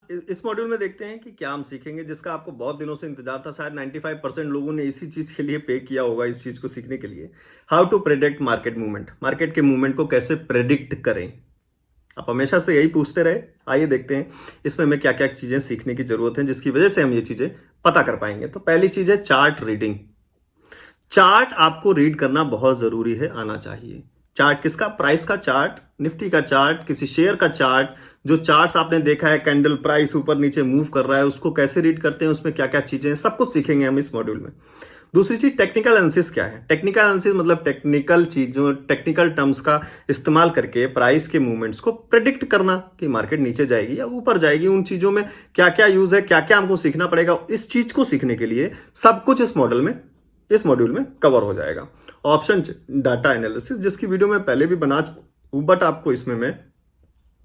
इस मॉड्यूल में देखते हैं कि क्या हम सीखेंगे, जिसका आपको बहुत दिनों से इंतजार था। शायद 95% लोगों ने इसी चीज के लिए पे किया होगा, इस चीज को सीखने के लिए। How to predict market movement, market के मूवमेंट को कैसे प्रेडिक्ट करें। आप हमेशा से यही पूछते रहे। आइए देखते हैं इसमें हमें क्या क्या चीजें सीखने की जरूरत है, जिसकी वजह से हम ये चीजें पता कर पाएंगे। तो पहली चीज है चार्ट रीडिंग। चार्ट आपको रीड करना बहुत जरूरी है, आना चाहिए। चार्ट किसका? प्राइस का चार्ट, निफ्टी का चार्ट, किसी शेयर का चार्ट। जो चार्ट्स आपने देखा है, कैंडल प्राइस ऊपर नीचे मूव कर रहा है, उसको कैसे रीड करते हैं, उसमें क्या क्या चीजें हैं, सब कुछ सीखेंगे हम इस मॉड्यूल में। दूसरी चीज टेक्निकल एनालिसिस क्या है। टेक्निकल एनालिसिस मतलब टेक्निकल चीजों, टेक्निकल टर्म्स का इस्तेमाल करके प्राइस के मूवमेंट्स को प्रेडिक्ट करना कि मार्केट नीचे जाएगी या ऊपर जाएगी। उन चीजों में क्या क्या यूज है, क्या क्या हमको सीखना पड़ेगा, इस चीज को सीखने के लिए सब कुछ इस मॉड्यूल में कवर हो जाएगा। ऑप्शन डाटा एनालिसिस, जिसकी वीडियो मैं पहले भी बना चुका हूं, बट आपको इसमें मैं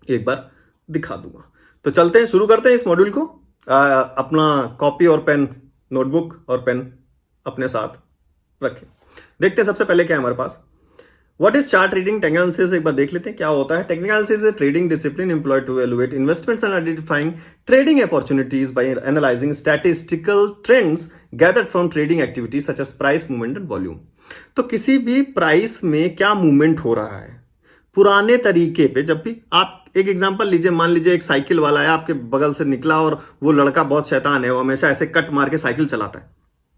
एक बार दिखा दूंगा। तो चलते हैं, शुरू करते हैं इस मॉड्यूल को। अपना कॉपी और पेन, नोटबुक और पेन अपने साथ रखें। देखते हैं सबसे पहले क्या है हमारे पास। What is chart reading? Technical analysis एक बार देख लेते हैं क्या होता है। Technical analysis is trading discipline employed to evaluate investments and identifying trading opportunities by analysing statistical trends gathered from trading activities such as price movement and volume. तो किसी भी प्राइस में क्या मूवमेंट हो रहा है, पुराने तरीके पे जब भी आप एक एग्जांपल लीजिए, मान लीजिए एक साइकिल वाला है, आपके बगल से निकला और वो लड़का बहुत शैतान है, वो हमेशा ऐसे कट मार के साइकिल चलाता है,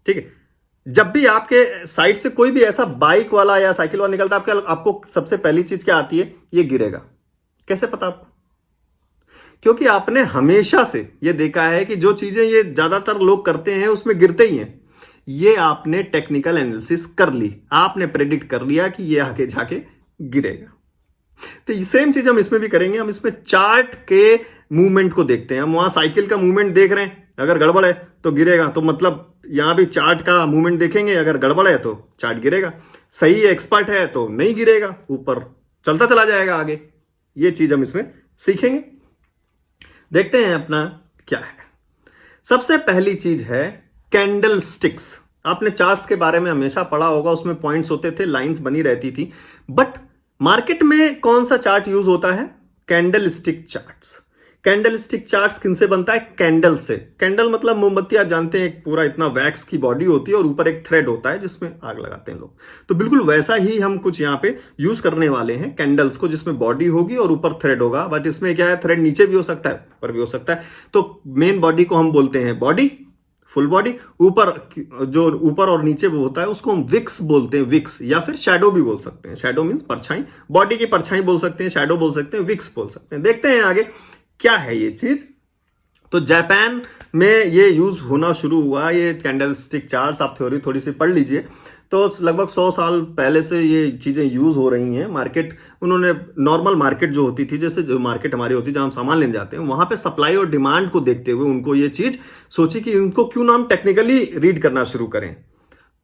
ठीक है। जब भी आपके साइड से कोई भी ऐसा बाइक वाला या साइकिल वाला निकलता है, आपको सबसे पहली चीज क्या आती है? ये गिरेगा। कैसे पता आपको? क्योंकि आपने हमेशा से ये देखा है कि जो चीजें ये ज्यादातर लोग करते हैं उसमें गिरते ही हैं। ये आपने टेक्निकल एनालिसिस कर ली, आपने प्रेडिक्ट कर लिया कि ये आगे जाके गिरेगा। तो सेम चीज हम इसमें भी करेंगे। हम इसमें चार्ट के मूवमेंट को देखते हैं। हम वहां साइकिल का मूवमेंट देख रहे हैं, अगर गड़बड़ है तो गिरेगा, तो मतलब यहां भी चार्ट का मूवमेंट देखेंगे, अगर गड़बड़ है तो चार्ट गिरेगा, सही है एक्सपर्ट है तो नहीं गिरेगा, ऊपर चलता चला जाएगा आगे। ये चीज हम इसमें सीखेंगे। देखते हैं अपना क्या है। सबसे पहली चीज है कैंडल स्टिक्स। आपने चार्ट्स के बारे में हमेशा पढ़ा होगा, उसमें पॉइंट्स होते थे, लाइंस बनी रहती थी। बट मार्केट में कौन सा चार्ट यूज होता है? Candle stick charts. Candle stick charts किनसे बनता है? कैंडल से। कैंडल मतलब मोमबत्ती, आप जानते हैं, एक पूरा इतना वैक्स की बॉडी होती है और ऊपर एक थ्रेड होता है जिसमें आग लगाते हैं लोग। तो बिल्कुल वैसा ही हम कुछ यहाँ पे यूज करने वाले हैं कैंडल्स को, जिसमें बॉडी होगी और ऊपर थ्रेड होगा। बट इसमें क्या है, थ्रेड नीचे भी हो सकता है, ऊपर भी हो सकता है। तो मेन बॉडी को हम बोलते हैं बॉडी, फुल बॉडी। ऊपर जो ऊपर और नीचे वो होता है उसको हम विक्स बोलते हैं, विक्स, या फिर शैडो भी बोल सकते हैं। शैडो मींस परछाई, बॉडी की परछाई बोल सकते हैं, शैडो बोल सकते हैं, विक्स बोल सकते हैं। देखते हैं आगे क्या है ये चीज। तो जापान में ये यूज होना शुरू हुआ, ये कैंडल स्टिक चार्ट्स। आप थ्योरी थोड़ी सी पढ़ लीजिए। तो लगभग 100 साल पहले से ये चीजें यूज हो रही हैं। मार्केट, उन्होंने नॉर्मल मार्केट जो होती थी, जैसे जो मार्केट हमारी होती है जहां हम सामान लेने जाते हैं, वहां पे सप्लाई और डिमांड को देखते हुए उनको ये चीज सोची कि उनको क्यों ना हम टेक्निकली रीड करना शुरू करें।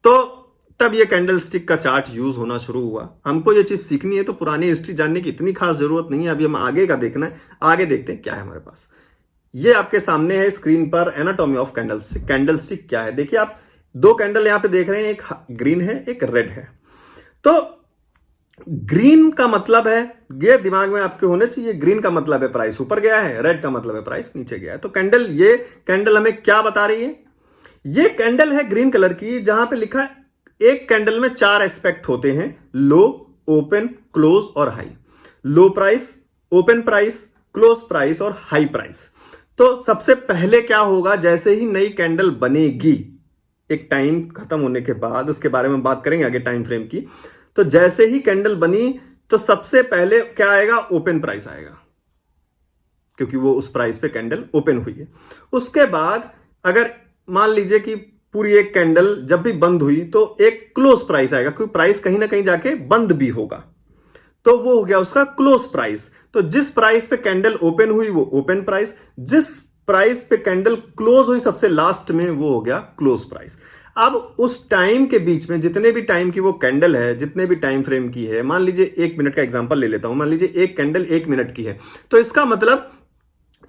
तो तब ये कैंडल स्टिक का चार्ट यूज होना शुरू हुआ। हमको ये चीज सीखनी है तो पुरानी हिस्ट्री जानने की इतनी खास जरूरत नहीं है, अभी हम आगे का देखना है। आगे देखते हैं क्या है हमारे पास। ये आपके सामने है स्क्रीन पर, anatomy of candle stick. Candle stick क्या है? देखिए, आप दो कैंडल यहां पे देख रहे हैं, एक ग्रीन है, एक रेड है। तो ग्रीन का मतलब है, ये दिमाग में आपके होने चाहिए, ग्रीन का मतलब है प्राइस ऊपर गया है, रेड का मतलब है प्राइस नीचे गया है। तो कैंडल, ये कैंडल हमें क्या बता रही है? ये कैंडल है ग्रीन कलर की, जहां पे लिखा है एक कैंडल में 4 एस्पेक्ट होते हैं, लो, ओपन, क्लोज और हाई। लो price, open price, close price और हाई प्राइस। तो सबसे पहले क्या होगा, जैसे ही नई कैंडल बनेगी, एक टाइम खत्म होने के बाद, उसके बारे में बात करेंगे आगे टाइम फ्रेम की। तो जैसे ही कैंडल बनी तो सबसे पहले क्या आएगा? ओपन प्राइस आएगा, क्योंकि वो उस प्राइस पे कैंडल ओपन हुई है। उसके बाद अगर मान लीजिए कि पूरी एक कैंडल जब भी बंद हुई तो एक क्लोज प्राइस आएगा, क्योंकि प्राइस कहीं ना कहीं जाके बंद भी होगा, तो वो हो गया उसका क्लोज प्राइस। तो जिस प्राइस पे कैंडल ओपन हुई वो ओपन प्राइस, जिस प्राइस पे कैंडल क्लोज हुई सबसे लास्ट में, वो हो गया क्लोज प्राइस। अब उस टाइम के बीच में जितने भी टाइम की वो कैंडल है, जितने भी टाइम फ्रेम की है, मान लीजिए 1 मिनट का एग्जांपल ले लेता हूं, मान लीजिए एक कैंडल 1 मिनट की है, तो इसका मतलब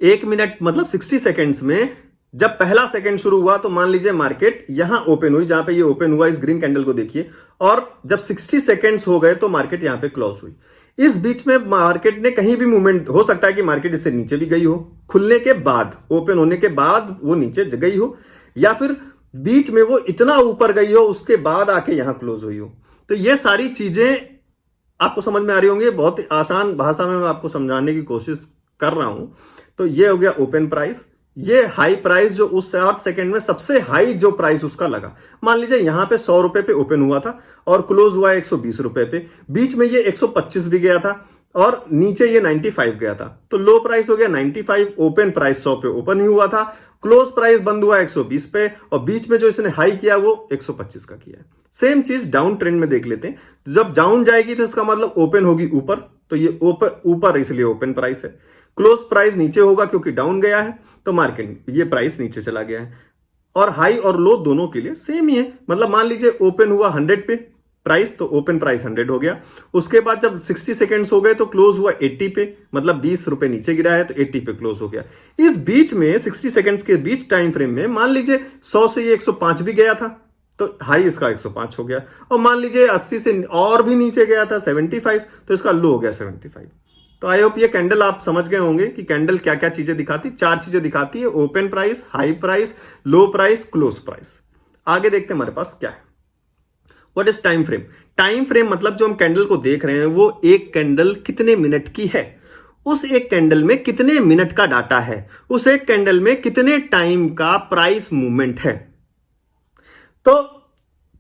1 मिनट मतलब 60 सेकेंड्स में जब पहला सेकंड शुरू हुआ तो मान लीजिए मार्केट यहां ओपन हुई, जहां पे ये ओपन हुआ, इस ग्रीन कैंडल को देखिए, और जब 60 सेकेंड्स हो गए तो मार्केट यहां पे क्लोज हुई। इस बीच में मार्केट ने कहीं भी मूवमेंट, हो सकता है कि मार्केट इससे नीचे भी गई हो, खुलने के बाद, ओपन होने के बाद वो नीचे गई हो, या फिर बीच में वो इतना ऊपर गई हो उसके बाद आके यहां क्लोज हुई हो। तो ये सारी चीजें आपको समझ में आ रही होंगी। बहुत आसान भाषा में मैं आपको समझाने की कोशिश कर रहा हूं। तो ये हो गया ओपन प्राइस। ये हाई प्राइस जो उस 60 सेकंड में सबसे हाई जो प्राइस उसका लगा, मान लीजिए यहां पे 100 रुपए पे ओपन हुआ था और क्लोज हुआ 120 रुपए पे, बीच में ये 125 भी गया था और नीचे ये 95 गया था। तो लो प्राइस हो गया 95, ओपन प्राइस 100 पे ओपन ही हुआ था, क्लोज प्राइस बंद हुआ 120 पे, और बीच में जो इसने हाई किया वो 125 का किया है। सेम चीज डाउन ट्रेंड में देख लेते हैं। जब डाउन जाएगी तो इसका मतलब ओपन होगी ऊपर, तो ये ऊपर इसलिए ओपन प्राइस है। क्लोज प्राइस नीचे होगा क्योंकि डाउन गया है, तो मार्केट ये प्राइस नीचे चला गया है। और हाई और लो दोनों के लिए सेम ही है। मतलब मान लीजिए ओपन हुआ 100 पे प्राइस, तो ओपन प्राइस 100 हो गया। उसके बाद जब 60 सेकेंड्स हो गए तो क्लोज हुआ 80 पे, मतलब 20 रुपए नीचे गिरा है तो 80 पे क्लोज हो गया। इस बीच में 60 सेकेंड्स के बीच टाइम फ्रेम में मान लीजिए 100 से ये 105 भी गया था, तो हाई इसका 105 हो गया। और मान लीजिए 80 से और भी नीचे गया था 75, तो इसका लो हो गया 75। तो आई होप ये कैंडल आप समझ गए होंगे कि कैंडल क्या क्या चीजें दिखाती। 4 चीजें दिखाती है, ओपन प्राइस, हाई प्राइस, लो प्राइस, क्लोज प्राइस। आगे देखते हैं हमारे पास क्या है। What is time frame? Time frame मतलब जो हम कैंडल को देख रहे हैं वो एक कैंडल कितने मिनट की है, उस एक कैंडल में कितने मिनट का डाटा है, उस एक कैंडल में कितने टाइम का प्राइस मूवमेंट है। तो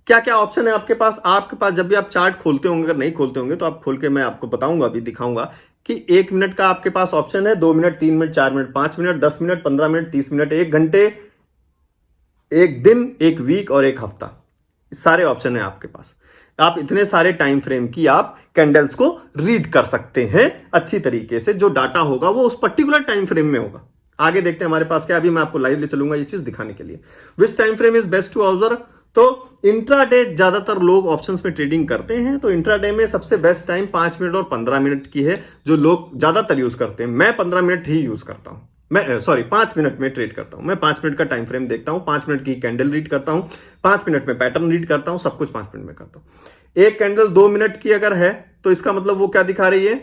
क्या क्या ऑप्शन है आपके पास जब भी आप चार्ट खोलते होंगे, अगर नहीं खोलते होंगे तो आप खोल के मैं आपको बताऊंगा, अभी दिखाऊंगा कि 1 मिनट का आपके पास ऑप्शन है, 2 minute, 3 minute, 4 minute, 5 minute, 10 minute, 15 minute, 30 minute, 1 घंटे, 1 दिन, 1 वीक और 1 हफ्ता। सारे ऑप्शन है आपके पास। आप इतने सारे टाइम फ्रेम की आप कैंडल्स को रीड कर सकते हैं अच्छी तरीके से। जो डाटा होगा वो उस पर्टिकुलर टाइम फ्रेम में होगा। आगे देखते हैं हमारे पास क्या। अभी मैं आपको लाइव ले चलूंगा ये चीज दिखाने के लिए। Which time frame is best to observe? तो इंट्राडे ज्यादातर लोग ऑप्शंस में ट्रेडिंग करते हैं, तो इंट्राडे में सबसे बेस्ट टाइम 5 मिनट और 15 मिनट की है, जो लोग ज्यादातर यूज करते हैं। मैं 15 मिनट ही यूज करता हूं। मैं 5 मिनट में ट्रेड करता हूं। मैं 5 मिनट का टाइम फ्रेम देखता हूं, 5 मिनट की कैंडल रीड करता हूं, 5 मिनट में पैटर्न रीड करता हूं, सब कुछ 5 मिनट में करता हूं। एक कैंडल 2 मिनट की अगर है तो इसका मतलब वो क्या दिखा रही है?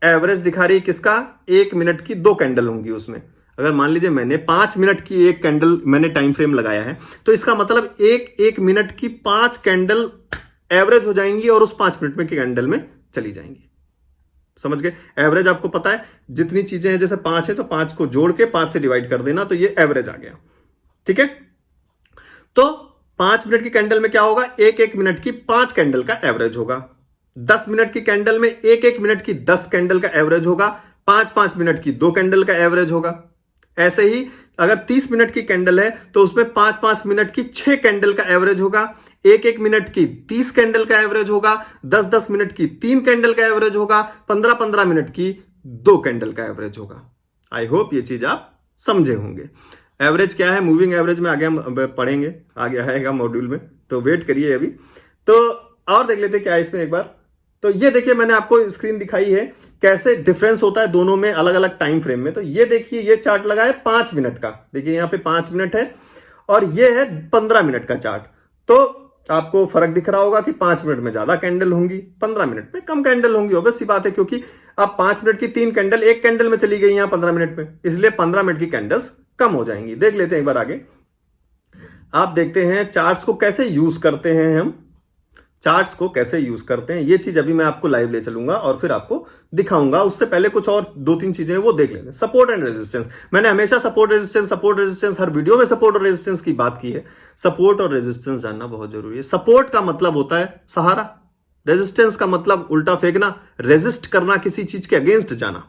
एवरेज दिखा रही है किसका? 1 मिनट की 2 कैंडल होंगी उसमें। अगर मान लीजिए मैंने 5 मिनट की एक कैंडल मैंने टाइम फ्रेम लगाया है, तो इसका मतलब एक मिनट की 5 कैंडल एवरेज हो जाएंगी और उस 5 मिनट में की कैंडल में चली जाएंगी। समझ गए? एवरेज आपको पता है जितनी चीजें हैं, जैसे 5 है तो 5 को जोड़ के 5 से डिवाइड कर देना, तो ये एवरेज आ गया। ठीक है? तो 5 मिनट की कैंडल में क्या होगा? एक मिनट की 5 कैंडल का एवरेज होगा। 10 मिनट की कैंडल में एक मिनट की 10 कैंडल का एवरेज होगा। 5 मिनट की 2 कैंडल का एवरेज होगा। ऐसे ही अगर 30 मिनट की कैंडल है तो उसमें 5 मिनट की 6 कैंडल का एवरेज होगा। एक मिनट की 30 कैंडल का एवरेज होगा। 10 मिनट की 3 कैंडल का एवरेज होगा। 15 मिनट की 2 कैंडल का एवरेज होगा। आई होप ये चीज आप समझे होंगे। एवरेज क्या है, मूविंग एवरेज में आगे हम पढ़ेंगे, आगे आएगा मॉड्यूल में, तो वेट करिए अभी। तो और देख लेते क्या है इसमें एक बार। तो ये देखिए मैंने आपको स्क्रीन दिखाई है कैसे डिफरेंस होता है दोनों में अलग अलग टाइम फ्रेम में। तो ये देखिए ये चार्ट लगा है 5 मिनट का, देखिए यहां पे 5 मिनट है और ये है 15 मिनट का चार्ट। तो आपको फर्क दिख रहा होगा कि 5 मिनट में ज्यादा कैंडल होंगी, 15 मिनट में कम कैंडल होंगी। ऑब्वियस सी बात है, क्योंकि अब 5 मिनट की 3 कैंडल एक कैंडल में चली गई यहां 15 मिनट में, इसलिए 15 मिनट की कैंडल्स कम हो जाएंगी। देख लेते हैं एक बार आगे। आप देखते हैं चार्ट्स को कैसे यूज करते हैं, हम चार्ट्स को कैसे यूज करते हैं, ये चीज अभी मैं आपको लाइव ले चलूंगा और फिर आपको दिखाऊंगा। उससे पहले कुछ और 2-3 चीजें वो देख लेते हैं। सपोर्ट एंड रेजिस्टेंस, मैंने हमेशा सपोर्ट रेजिस्टेंस हर वीडियो में सपोर्ट और रेजिस्टेंस की बात की है। सपोर्ट और रेजिस्टेंस जानना बहुत जरूरी है। सपोर्ट का मतलब होता है सहारा, रेजिस्टेंस का मतलब उल्टा फेंकना, रेजिस्ट करना, किसी चीज के अगेंस्ट जाना।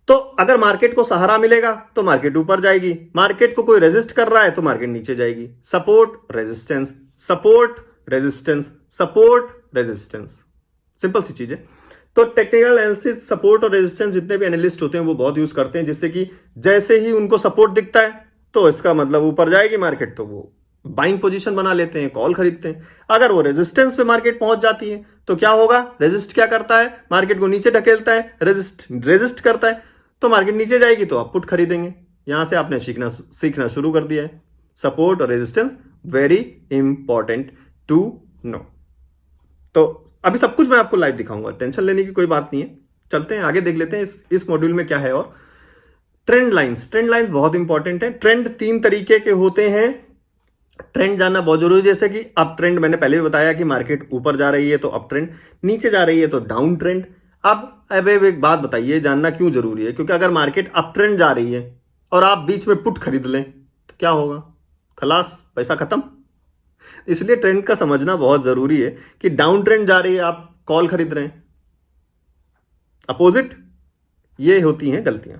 तो अगर मार्केट को सहारा मिलेगा तो मार्केट ऊपर जाएगी, मार्केट को कोई रेजिस्ट कर रहा है तो मार्केट नीचे जाएगी। Support resistance, support resistance, support resistance, simple सी चीज है। तो टेक्निकल एनालिसिस सपोर्ट और रेजिस्टेंस जितने भी एनालिस्ट होते हैं वो बहुत यूज करते हैं, जिससे कि जैसे ही उनको सपोर्ट दिखता है तो इसका मतलब ऊपर जाएगी मार्केट, तो वो बाइंग पोजीशन बना लेते हैं, कॉल खरीदते हैं। अगर वो रेजिस्टेंस पे मार्केट पहुंच जाती है तो क्या होगा? रेजिस्ट क्या करता है? मार्केट को नीचे ढकेलता है। रेजिस्ट करता है तो मार्केट नीचे जाएगी तो आप पुट खरीदेंगे। यहां से आपने सीखना शुरू कर दिया है। सपोर्ट और resistance very important to know. तो अभी सब कुछ मैं आपको लाइव दिखाऊंगा, टेंशन लेने की कोई बात नहीं है। चलते हैं आगे, देख लेते हैं इस मॉड्यूल में क्या है। और ट्रेंड लाइंस बहुत इंपॉर्टेंट है। ट्रेंड 3 तरीके के होते हैं, ट्रेंड जानना बहुत जरूरी है। जैसे कि अप ट्रेंड, मैंने पहले भी बताया कि मार्केट ऊपर जा रही है तो अप ट्रेंड, नीचे जा रही है तो डाउन ट्रेंड। अब एक बात बताइए, जानना क्यों जरूरी है? क्योंकि अगर मार्केट अप ट्रेंड जा रही है और आप बीच में पुट खरीद लें तो क्या होगा? खलास, पैसा खत्म। इसलिए ट्रेंड का समझना बहुत जरूरी है कि डाउन ट्रेंड जा रही है, आप कॉल खरीद रहे हैं, अपोजिट। ये होती हैं गलतियां।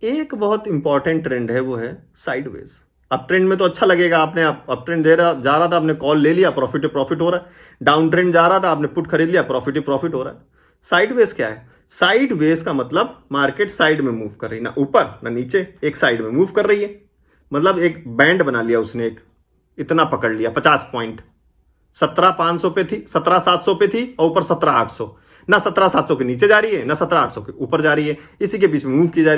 एक बहुत इंपॉर्टेंट ट्रेंड है, वो है साइडवेज। अप ट्रेंड में तो अच्छा लगेगा, आपने अप ट्रेंड जा रहा था, आपने कॉल ले लिया, प्रॉफिट हो रहा है। डाउन ट्रेंड जा रहा था, आपने पुट खरीद लिया, प्रॉफिट हो रहा है। साइडवेज क्या है? साइडवेज का मतलब मार्केट साइड में मूव कर रही, ना ऊपर ना नीचे, एक साइड में मूव कर रही है। मतलब एक बैंड बना लिया उसने, एक इतना पकड़ लिया 50 पॉइंट। 17,500 पे थी, 17,700 पे थी और ऊपर 17,800। ना 17,700 के नीचे जा रही है, ना 17,800 के ऊपर जा रही है, इसी के बीच में मूव की जा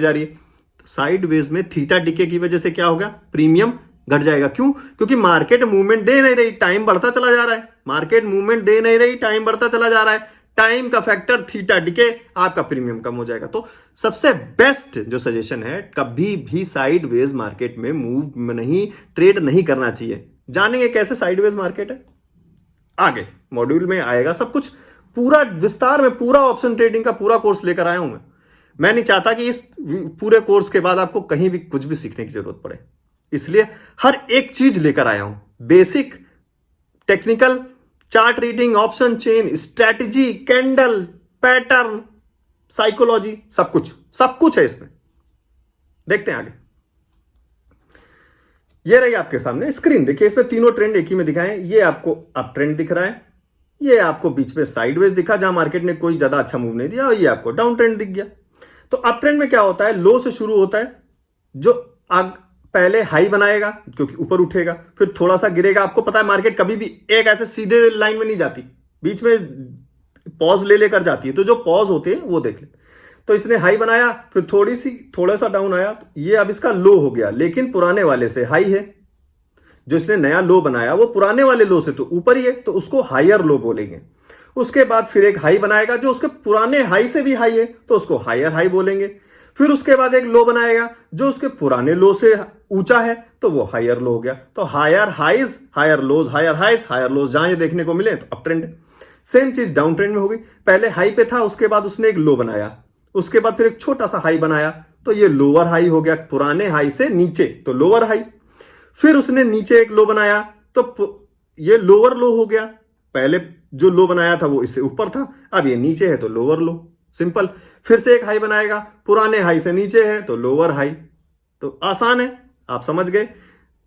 रही है। तो साइडवेज में थीटा डिके की वजह से क्या होगा? प्रीमियम घट जाएगा। क्यों? क्योंकि मार्केट मूवमेंट दे नहीं रही, टाइम बढ़ता चला जा रहा है। मार्केट मूवमेंट दे नहीं रही, टाइम बढ़ता चला जा रहा है। टाइम का फैक्टर थीटा डिके, आपका प्रीमियम कम हो जाएगा। तो सबसे बेस्ट जो सजेशन है, कभी भी साइडवेज मार्केट में मूव नहीं, ट्रेड नहीं करना चाहिए। जानेंगे कैसे साइडवेज मार्केट है, आगे मॉड्यूल में आएगा सब कुछ पूरा विस्तार में। पूरा ऑप्शन ट्रेडिंग का पूरा कोर्स लेकर आया हूं मैं नहीं चाहता कि इस पूरे कोर्स के बाद आपको कहीं भी कुछ भी सीखने की जरूरत पड़े, इसलिए हर एक चीज लेकर आया हूं। Basic, technical, chart reading, option chain, strategy, candle, pattern, psychology, सब कुछ है इसमें। देखते हैं आगे। ये रही आपके सामने स्क्रीन, देखिए इसमें तीनों ट्रेंड एक ही में दिखाए। ये आपको अप ट्रेंड दिख रहा है, ये आपको बीच में साइडवेज दिखा जहां मार्केट ने कोई ज्यादा अच्छा मूव नहीं दिया, और ये आपको डाउन ट्रेंड दिख गया। तो अप ट्रेंड में क्या होता है? लो से शुरू होता है, जो पहले हाई बनाएगा क्योंकि ऊपर उठेगा, फिर थोड़ा सा गिरेगा। आपको पता है मार्केट कभी भी एक ऐसे सीधे लाइन में नहीं जाती, बीच में पॉज ले लेकर जाती है। तो जो पॉज होते हैं वो देख ले। तो इसने हाई बनाया, फिर थोड़ा सा डाउन आया, तो ये अब इसका लो हो गया, लेकिन पुराने वाले से हाई है। जो इसने नया लो बनाया वो पुराने वाले लो से तो ऊपर ही है, तो उसको हायर लो बोलेंगे। उसके बाद फिर एक हाई बनाएगा जो उसके पुराने हाई से भी हाई है, तो उसको हायर हाई बोलेंगे। फिर उसके बाद एक लो बनाएगा जो उसके पुराने लो से ऊंचा है, तो वो हायर लो हो गया। तो higher highs, higher lows, higher highs, higher lows जहां ये देखने को मिले तो अप ट्रेंड है। सेम चीज डाउन ट्रेंड में होगी। पहले हाई पे था, उसके बाद उसने एक लो बनाया, उसके बाद फिर एक छोटा सा हाई बनाया, तो ये लोअर हाई हो गया, पुराने हाई से नीचे तो लोअर हाई। फिर उसने नीचे एक लो बनाया, तो ये लोअर लो हो गया। पहले जो लो बनाया था वो इससे ऊपर था, अब ये नीचे है तो लोअर लो, सिंपल। फिर से एक हाई बनाएगा, पुराने हाई से नीचे है तो लोअर हाई। तो आसान है, आप समझ गए।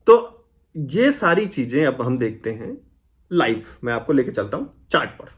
तो ये सारी चीजें अब हम देखते हैं लाइव। मैं आपको लेके चलता हूं चार्ट पर।